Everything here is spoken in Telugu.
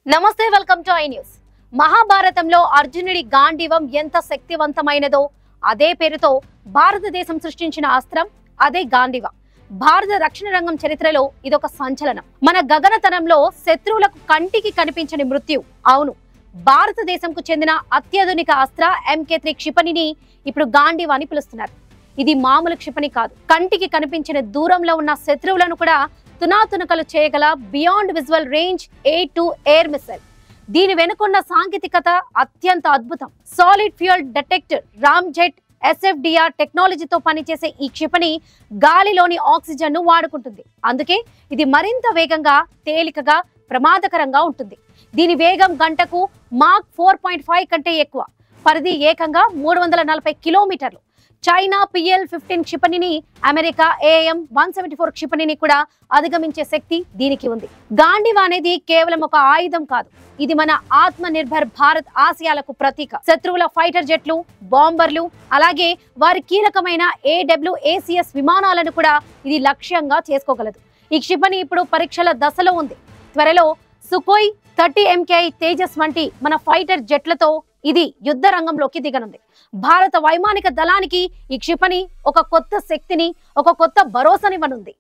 నమస్తే, వెల్కమ్ టు ఐ న్యూస్. మహాభారతంలో అర్జునుడి గాంధీవం ఎంత శక్తివంతమైనదో అదే పేరుతో భారతదేశం సృష్టించిన అస్త్రం అదే గాంధీవ. భారత రక్షణ రంగం చరిత్రలో ఇదొక సంచలనం. మన గగనతనంలో శత్రువులకు కంటికి కనిపించని మృత్యు. అవును, భారతదేశంకు చెందిన అత్యాధునిక అస్త్ర MK3 క్షిపణిని ఇప్పుడు గాంధీవ అని పిలుస్తున్నారు. ఇది మామూలు క్షిపణి కాదు. కంటికి కనిపించిన దూరంలో ఉన్న శత్రువులను కూడా తునాతునకలు చేయగల beyond visual range A2 air missile. దీని వెనుకున్న సాంకేతికత అత్యంత అద్భుతం. Solid fuel detector ramjet SFDR టెక్నాలజీతో పనిచేసే ఈ క్షిపణి గాలిలోని ఆక్సిజన్ ను వాడుకుంటుంది. అందుకే ఇది మరింత వేగంగా, తేలికగా, ప్రమాదకరంగా ఉంటుంది. దీని వేగం గంటకు మాక్ 4.5 కంటే ఎక్కువ. పరిధి ఏకంగా 340 కిలోమీటర్లు. చైనా PL-15 క్షిపణిని, అమెరికా AM-174 క్షిపణిని కూడా అధిగమించే శక్తి దీనికి ఉంది. గాంధీవ అనేది కేవలం ఒక ఆయుధం కాదు, ఇది మన ఆత్మ నిర్భర్ భారత్ ఆశయాలకు ప్రతీక. శత్రువుల ఫైటర్ జెట్లు, బాంబర్లు, అలాగే వారి కీలకమైన AWACS విమానాలను కూడా ఇది లక్ష్యంగా చేసుకోగలదు. ఈ క్షిపణి ఇప్పుడు పరీక్షల దశలో ఉంది. త్వరలో సుఖోయ్ 30 MKI తేజస్ వంటి మన ఫైటర్ జెట్లతో ఇది యుద్ధ రంగంలోకి దిగనుంది. భారత వైమానిక దళానికి ఈ క్షిపణి ఒక కొత్త శక్తిని, ఒక కొత్త భరోసానివ్వనుంది.